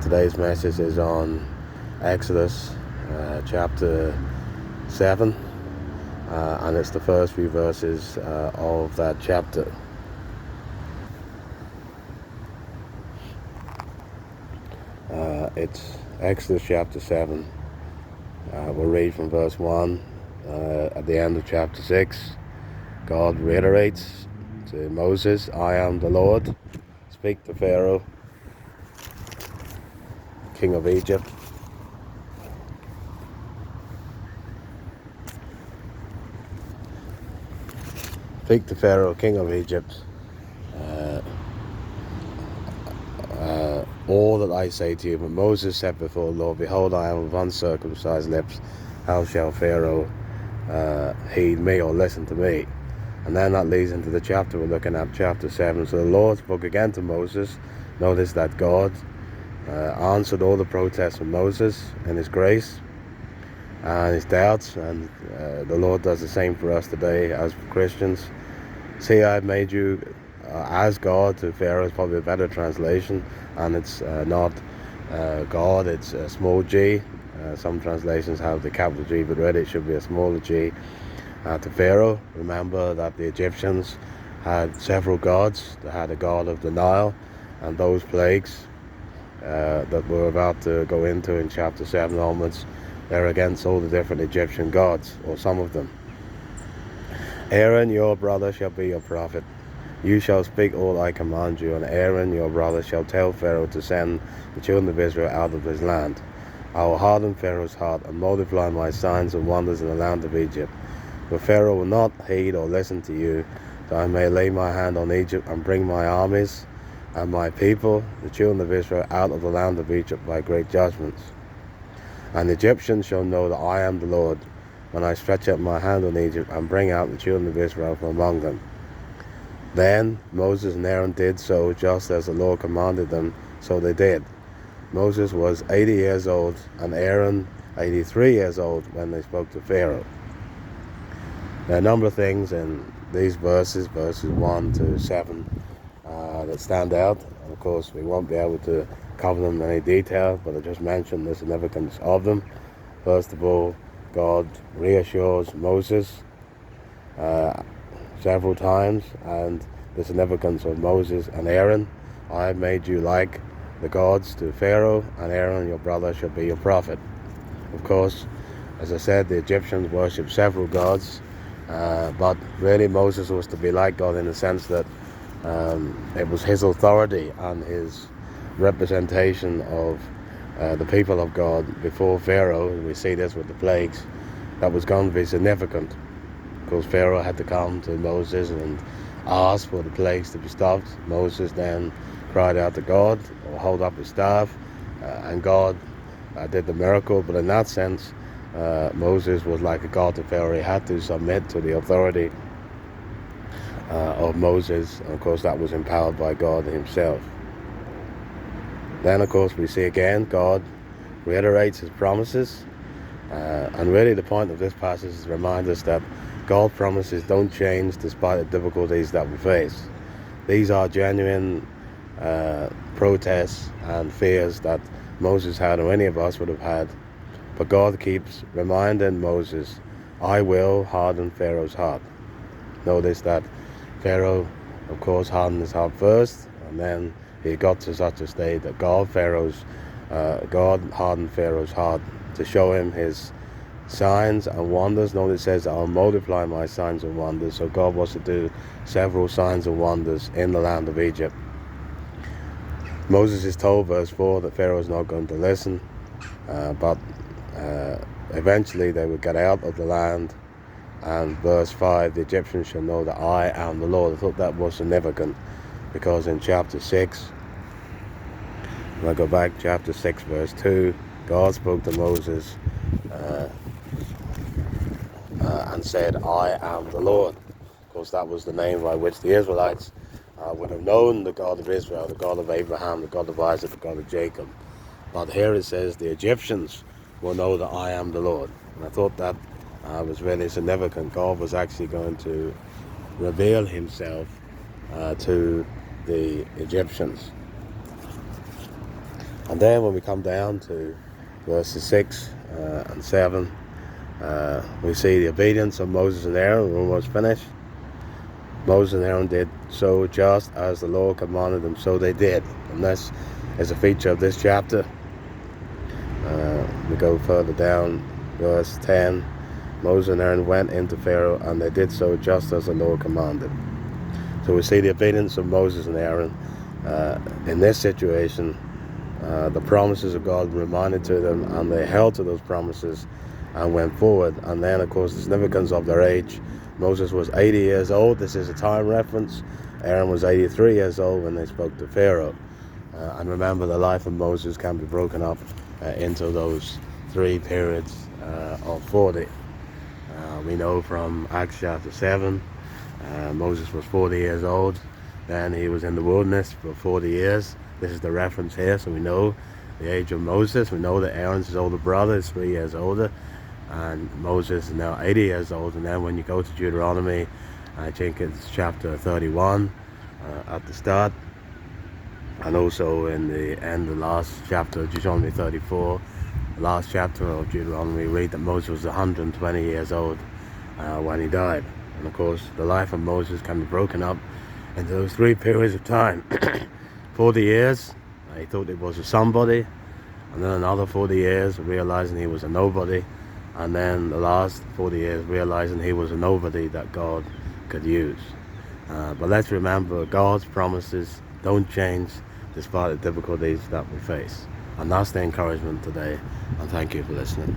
Today's message is on Exodus chapter 7, and it's the first few verses of that chapter. It's Exodus chapter 7. We'll read from verse 1. At the end of chapter 6, God reiterates to Moses, "I am the Lord. Speak to Pharaoh, king of Egypt." Speak to Pharaoh, king of Egypt, all that I say to you. But Moses said before the Lord, "Behold, I am of uncircumcised lips. How shall Pharaoh heed me or listen to me?" And then that leads into the chapter we're looking at, chapter 7. So the Lord spoke again to Moses. Notice that God answered all the protests of Moses in his grace and his doubts, and the Lord does the same for us today as Christians. "See, I've made you as God," to Pharaoh is probably a better translation, and it's not God, it's a small g. Some translations have the capital G, but really it should be a smaller g. To Pharaoh, remember that the Egyptians had several gods. They had a god of the Nile, and those plagues that we're about to go into in chapter 7 onwards, they're against all the different Egyptian gods, or some of them. "Aaron your brother shall be your prophet. You shall speak all I command you, and Aaron your brother shall tell Pharaoh to send the children of Israel out of his land. I will harden Pharaoh's heart and multiply my signs and wonders in the land of Egypt. But Pharaoh will not heed or listen to you, that I may lay my hand on Egypt and bring my armies and my people, the children of Israel, out of the land of Egypt by great judgments. And the Egyptians shall know that I am the Lord, when I stretch out my hand on Egypt and bring out the children of Israel from among them." Then Moses and Aaron did so, just as the Lord commanded them, so they did. Moses was 80 years old, and Aaron 83 years old when they spoke to Pharaoh. There are a number of things in these verses 1 to 7, that stand out. And of course, we won't be able to cover them in any detail, but I just mentioned the significance of them. First of all, God reassures Moses several times, and the significance of Moses and Aaron. "I have made you like the gods to Pharaoh, and Aaron your brother shall be your prophet." Of course, as I said, the Egyptians worshipped several gods, but really Moses was to be like God in the sense that it was his authority and his representation of the people of God before Pharaoh, and we see this with the plagues, that was going to be significant. Because Pharaoh had to come to Moses and ask for the plagues to be stopped. Moses then cried out to God, or hold up his staff, and God did the miracle. But in that sense, Moses was like a god to Pharaoh. He had to submit to the authority of Moses, and of course that was empowered by God himself. Then of course we see again God reiterates his promises, and really the point of this passage is to remind us that God's promises don't change despite the difficulties that we face. These are genuine protests and fears that Moses had, or any of us would have had. But God keeps reminding Moses, "I will harden Pharaoh's heart." Notice that Pharaoh, of course, hardened his heart first, and then he got to such a state that God hardened Pharaoh's heart to show him his signs and wonders. Notice it says, "I'll multiply my signs and wonders." So God was to do several signs and wonders in the land of Egypt. Moses is told, verse 4, that Pharaoh is not going to listen, but eventually they would get out of the land. And verse 5, "The Egyptians shall know that I am the Lord." I thought that was significant, because in chapter 6, when I go back, chapter 6, verse 2, God spoke to Moses and said, "I am the Lord." Of course, that was the name by which the Israelites would have known the God of Israel, the God of Abraham, the God of Isaac, the God of Jacob. But here it says, "The Egyptians will know that I am the Lord." And I thought that was really significant. God was actually going to reveal himself to the Egyptians. And then when we come down to verses 6 and 7, we see the obedience of Moses and Aaron. We're almost finished. Moses and Aaron did so just as the Lord commanded them, so they did. And this is a feature of this chapter. We go further down, verse 10. Moses and Aaron went into Pharaoh, and they did so just as the Lord commanded. So we see the obedience of Moses and Aaron. In this situation, the promises of God were reminded to them, and they held to those promises and went forward. And then, of course, the significance of their age. Moses was 80 years old. This is a time reference. Aaron was 83 years old when they spoke to Pharaoh. And remember, the life of Moses can be broken up into those three periods of 40. We know from Acts chapter 7, Moses was 40 years old. Then he was in the wilderness for 40 years. This is the reference here, so we know the age of Moses. We know that Aaron's older brother is 3 years older, and Moses is now 80 years old. And then when you go to Deuteronomy, I think it's chapter 31 at the start, and also in the end, the last chapter of Deuteronomy 34, the last chapter of Deuteronomy, we read that Moses was 120 years old when he died. And of course, the life of Moses can be broken up into those three periods of time. 40 years, he thought he was a somebody, and then another 40 years realizing he was a nobody, and then the last 40 years realizing he was a nobody that God could use. But let's remember, God's promises don't change despite the difficulties that we face. And that's the encouragement today, and thank you for listening.